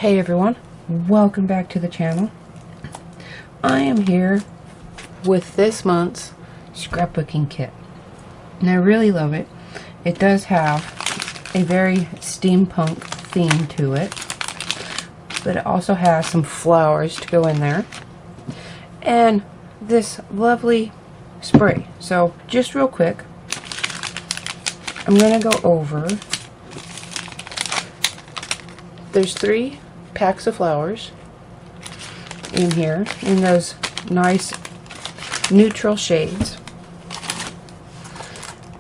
Hey everyone, welcome back to the channel. I am here with this month's scrapbooking kit, and I really love it. It does have a very steampunk theme to it, but it also has some flowers to go in there and this lovely spray. So just real quick, I'm gonna go over. There's 3 packs of flowers in here in those nice neutral shades.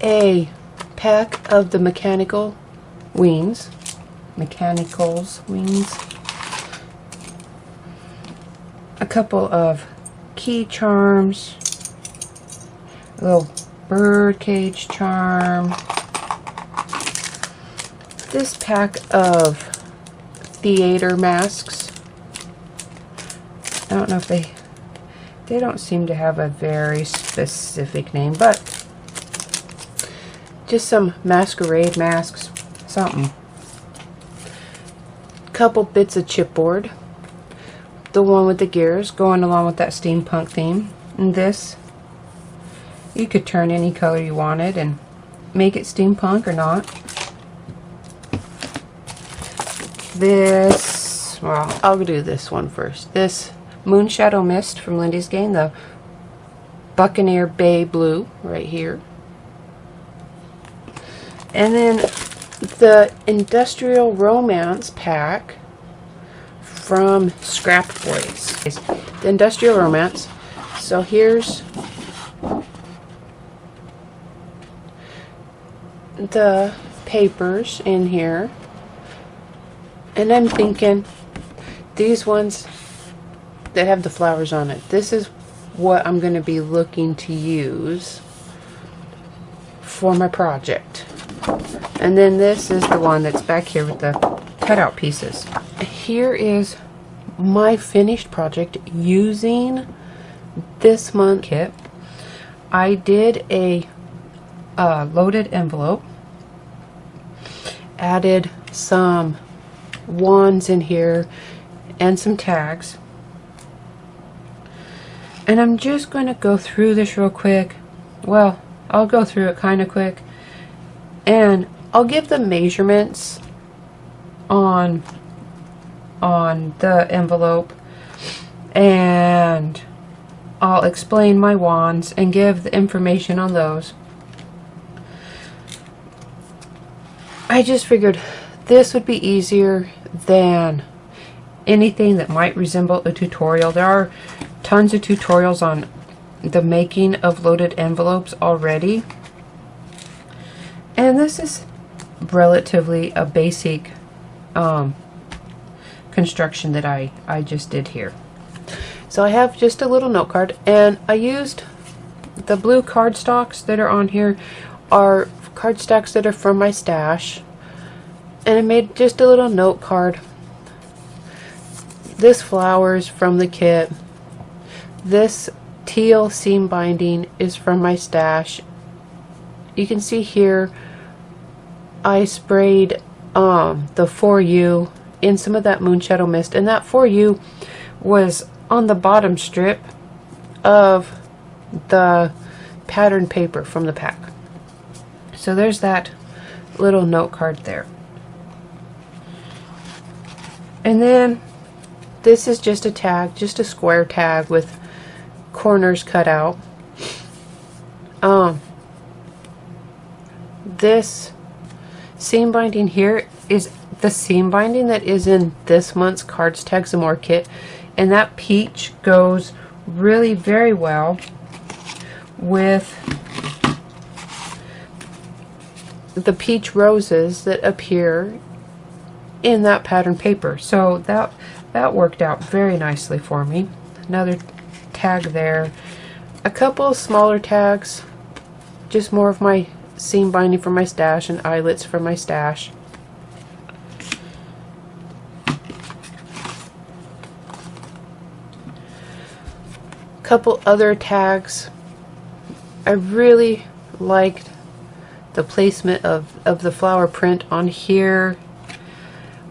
A pack of the mechanicals wings. A couple of key charms. A little bird cage charm. This pack of theater masks. I don't know if they don't seem to have a very specific name, but just some masquerade masks, something. Couple bits of chipboard, the one with the gears going along with that steampunk theme, and this you could turn any color you wanted and make it steampunk or not. This, well, I'll do this one first. This Moonshadow Mist from Lindy's Game, the Buccaneer Bay Blue right here. And then the Industrial Romance pack from ScrapBoys. The Industrial Romance. So here's the papers in here. And I'm thinking, these ones that have the flowers on it, this is what I'm going to be looking to use for my project. And then this is the one that's back here with the cutout pieces. Here is my finished project using this month's kit. I did a loaded envelope, added some wands in here and some tags, and I'm just going to go through this real quick. Well, I'll go through it kind of quick, and I'll give the measurements on the envelope, and I'll explain my wands and give the information on those. I just figured this would be easier than anything that might resemble a tutorial. There are tons of tutorials on the making of loaded envelopes already, and this is relatively a basic construction that I just did here. So I have just a little note card, and I used the blue cardstocks that are on here are cardstocks that are from my stash. And I made just a little note card. This flowers from the kit. This teal seam binding is from my stash. You can see here I sprayed the For You in some of that Moonshadow Mist, and that For You was on the bottom strip of the pattern paper from the pack. So there's that little note card there. And then this is just a tag, just a square tag with corners cut out. This seam binding here is the seam binding that is in this month's Cards Tag Some More kit, and that peach goes really very well with the peach roses that appear in that pattern paper. So that worked out very nicely for me. Another tag there. A couple of smaller tags, just more of my seam binding from my stash and eyelets from my stash. Couple other tags. I really liked the placement of the flower print on here.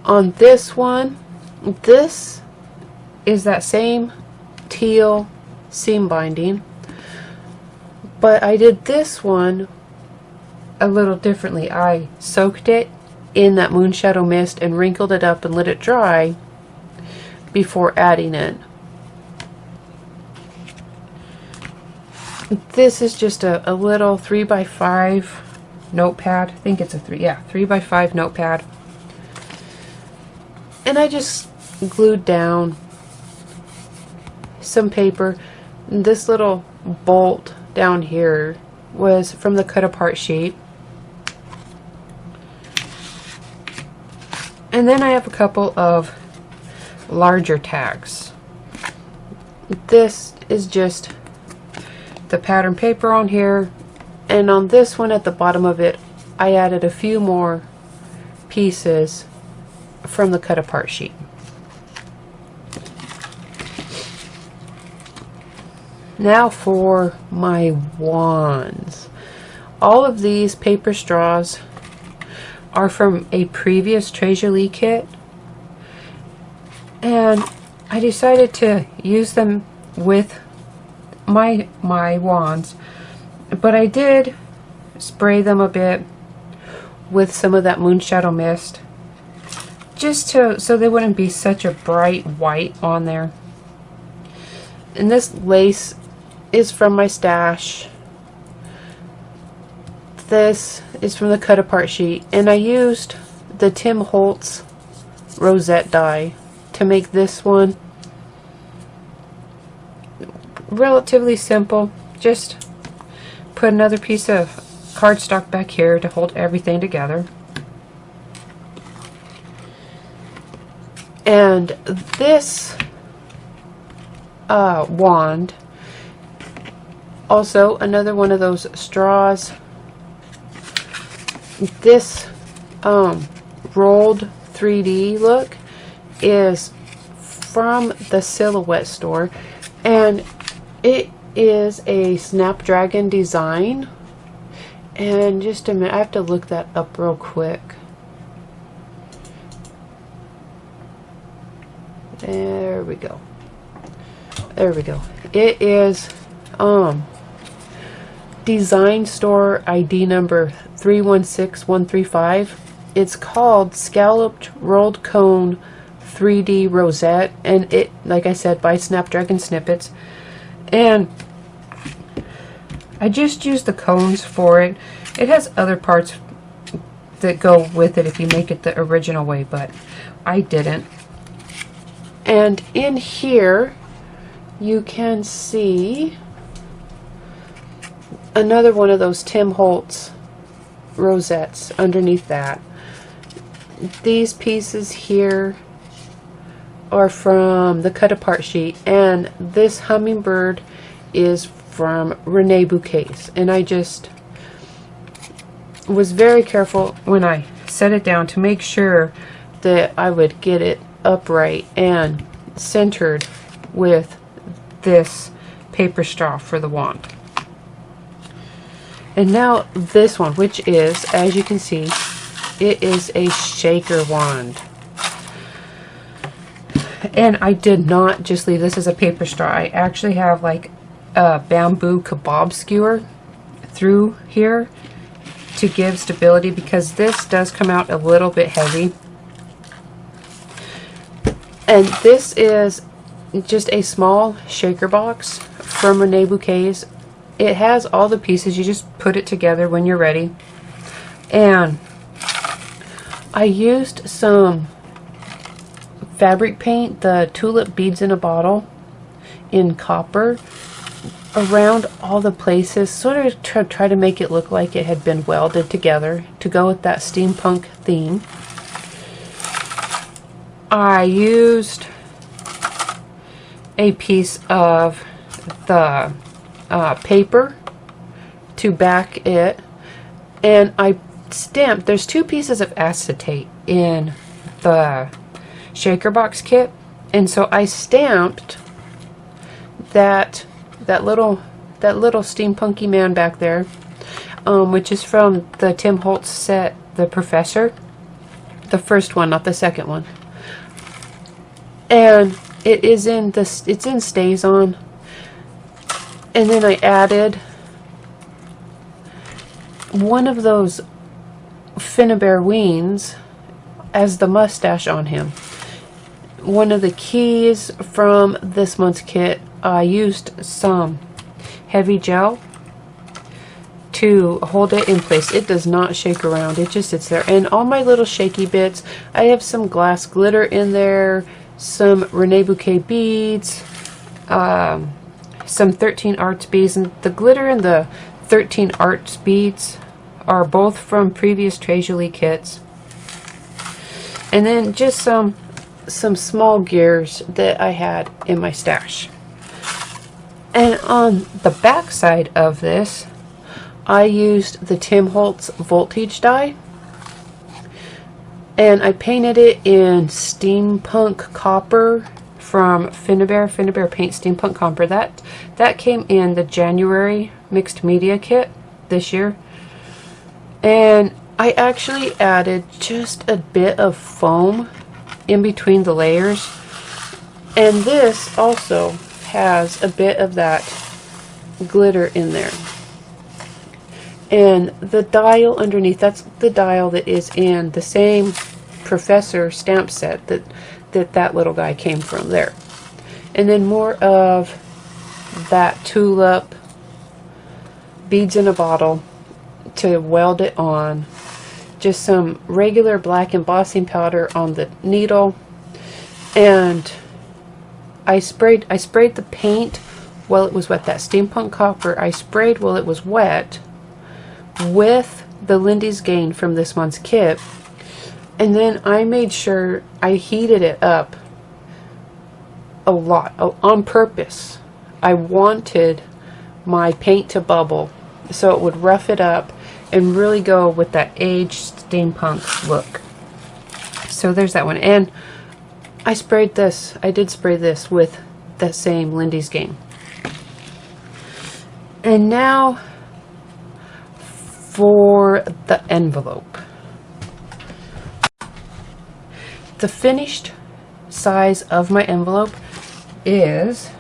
On this one, This is that same teal seam binding, but I did this one a little differently. I soaked it in that moonshadow mist and wrinkled it up and let it dry before adding it. This is just a little 3x5 notepad. I think it's a 3x5 notepad. And I just glued down some paper. And this little bolt down here was from the cut apart sheet. And then I have a couple of larger tags. This is just the pattern paper on here, and on this one at the bottom of it I added a few more pieces from the cut apart sheet. Now for my wands. All of these paper straws are from a previous Tres Jolie kit, and I decided to use them with my wands, but I did spray them a bit with some of that moonshadow mist, just so they wouldn't be such a bright white on there. And this lace is from my stash. This is from the cut apart sheet, and I used the Tim Holtz rosette die to make this one. Relatively simple. Just put another piece of cardstock back here to hold everything together. And this wand, also another one of those straws. This rolled 3D look is from the Silhouette store, and it is a Snapdragon design. And just a minute, I have to look that up real quick. There we go. There we go. It is design store ID number 316135. It's called Scalloped Rolled Cone 3D Rosette, and it, like I said, by Snapdragon Snippets. And I just used the cones for it. It has other parts that go with it if you make it the original way, but I didn't. And in here you can see another one of those Tim Holtz rosettes underneath that. These pieces here are from the cut apart sheet, and this hummingbird is from Rene Bouquets. And I just was very careful when I set it down to make sure that I would get it upright and centered with this paper straw for the wand. And now this one, which is, as you can see, it is a shaker wand. And I did not just leave this as a paper straw. I actually have like a bamboo kebab skewer through here to give stability, because this does come out a little bit heavy. And this is just a small shaker box from Rene Bouquets. It has all the pieces. You just put it together when you're ready. And I used some fabric paint, the tulip beads in a bottle in copper, around all the places, sort of try to make it look like it had been welded together to go with that steampunk theme. I used a piece of the paper to back it, and I stamped. There's two pieces of acetate in the shaker box kit, and so I stamped that little steampunky man back there, which is from the Tim Holtz set, The Professor, the first one, not the second one. and it's in Stays On. And then I added one of those Finnebear Weens as the mustache on him. One of the keys from this month's kit, I used some heavy gel to hold it in place. It does not shake around, it just sits there. And all my little shaky bits, I have some glass glitter in there, some Rene Bouquet beads, some 13 Arts beads, and the glitter and the 13 Arts beads are both from previous Tres Jolie kits. And then just some small gears that I had in my stash. And on the back side of this, I used the Tim Holtz voltage die, and I painted it in steampunk copper from Finnebear Paint Steampunk Copper. That came in the January mixed media kit this year. And I actually added just a bit of foam in between the layers, and this also has a bit of that glitter in there. And the dial underneath, that's the dial that is in the same Professor stamp set that little guy came from there. And then more of that tulip, beads in a bottle to weld it on. Just some regular black embossing powder on the needle, and I sprayed the paint while it was wet. That steampunk copper I sprayed while it was wet with the Lindy's Gain from this month's kit, and then I made sure I heated it up a lot on purpose. I wanted my paint to bubble so it would rough it up and really go with that aged steampunk look. So there's that one. And I did spray this with that same Lindy's Gain. And now for the envelope. The finished size of my envelope is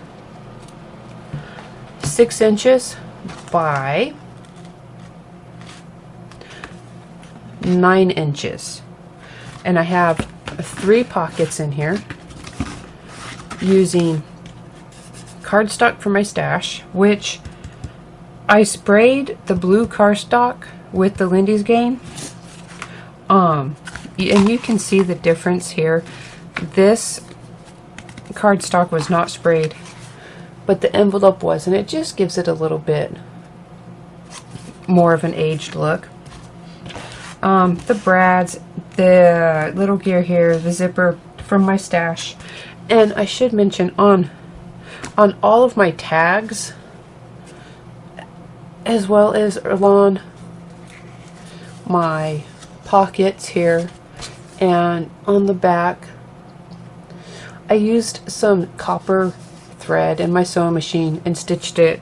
6 inches by 9 inches, and I have 3 pockets in here using cardstock from my stash, which I sprayed the blue cardstock with the Lindy's Gain, and you can see the difference here. This cardstock was not sprayed, but the envelope was, and it just gives it a little bit more of an aged look. The brads, the little gear here, the zipper from my stash. And I should mention on all of my tags, as well as along my pockets here and on the back, I used some copper thread in my sewing machine and stitched it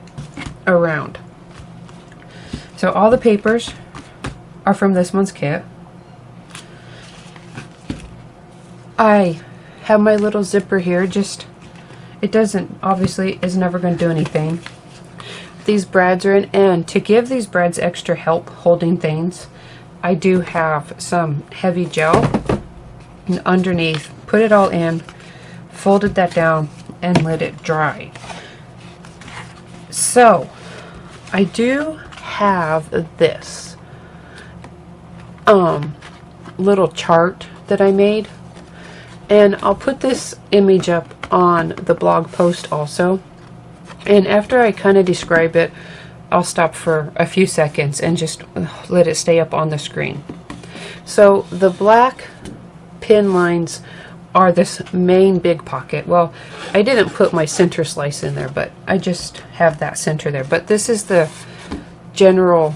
around. So all the papers are from this month's kit. I have my little zipper here, it doesn't, obviously is never going to do anything. These brads are in, and to give these brads extra help holding things, I do have some heavy gel, and underneath, put it all in, folded that down, and let it dry. So, I do have this little chart that I made, and I'll put this image up on the blog post also, and after I kind of describe it, I'll stop for a few seconds and just let it stay up on the screen. So the black pin lines are this main big pocket. Well, I didn't put my center slice in there, but I just have that center there. But this is the general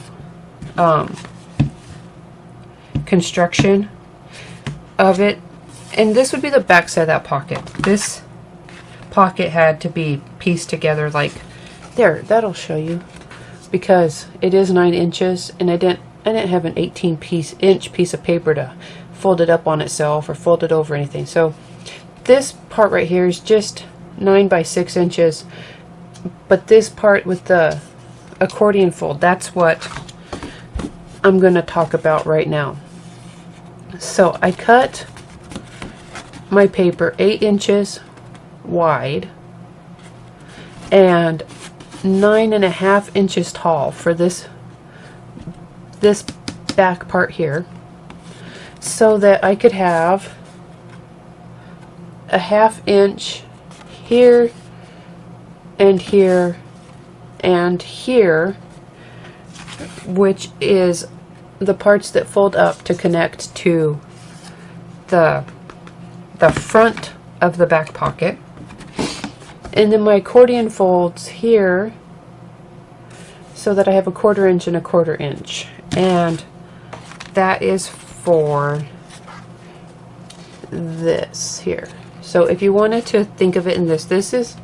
construction of it, and this would be the back side of that pocket. This pocket had to be pieced together like there. That'll show you, because it is 9 inches, and I didn't have an 18-inch piece of paper to fold it up on itself or fold it over anything. So this part right here is just 9 by 6 inches, but this part with the accordion fold, that's what I'm going to talk about right now. So I cut my paper 8 inches wide and 9.5 inches tall for this back part here, so that I could have a 1/2 inch here and here and here, which is the parts that fold up to connect to the front of the back pocket. And then my accordion folds here so that I have a 1/4 inch and a 1/4 inch, and that is for this here. So if you wanted to think of it in this is,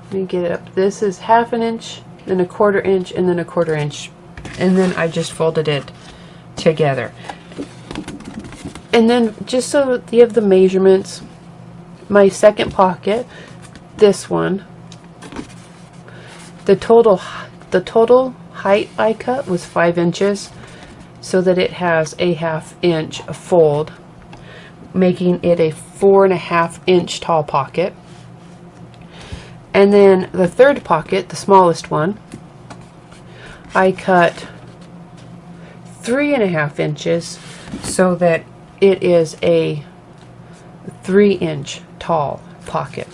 let me get it up, this is 1/2 inch, then a 1/4 inch, and then a 1/4 inch, and then I just folded it together. And then just so you have the measurements, my second pocket, this one, the total height I cut was 5 inches, so that it has a 1/2 inch fold, making it a 4.5 inch tall pocket. And then the third pocket, the smallest one, I cut 3.5 inches, so that it is a 3 inch tall pocket.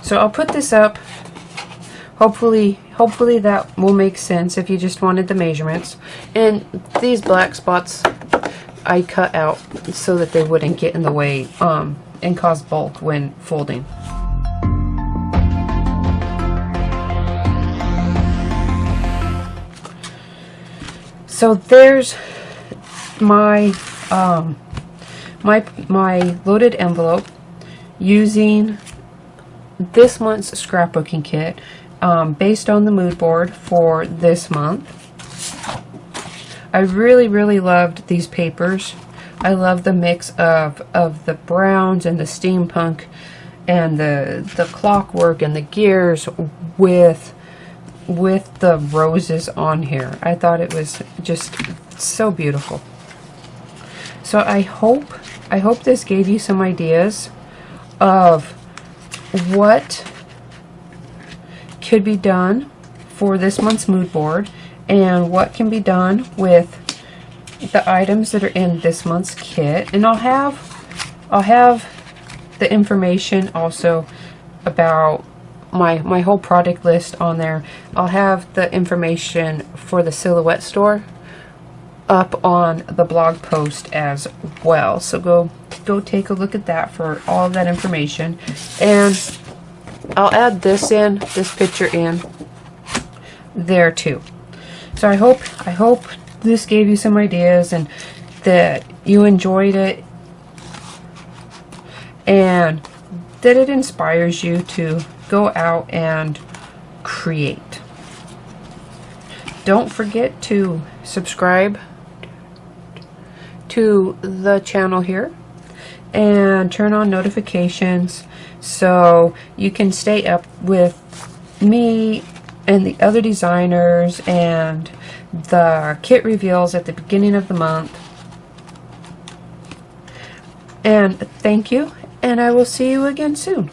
So I'll put this up. Hopefully that will make sense if you just wanted the measurements. And these black spots I cut out so that they wouldn't get in the way and cause bulk when folding. So there's my my loaded envelope using this month's scrapbooking kit, based on the mood board for this month. I really loved these papers. I love the mix of the browns and the steampunk and the clockwork and the gears with the roses on here. I thought it was just so beautiful. So I hope this gave you some ideas of what could be done for this month's mood board and what can be done with the items that are in this month's kit. And I'll have the information also about my whole product list on there. I'll have the information for the silhouette store up on the blog post as well, so go take a look at that for all of that information. And I'll add this picture in there too. So I hope this gave you some ideas and that you enjoyed it and that it inspires you to go out and create. Don't forget to subscribe to the channel here and turn on notifications so you can stay up with me and the other designers and the kit reveals at the beginning of the month. And thank you, and I will see you again soon.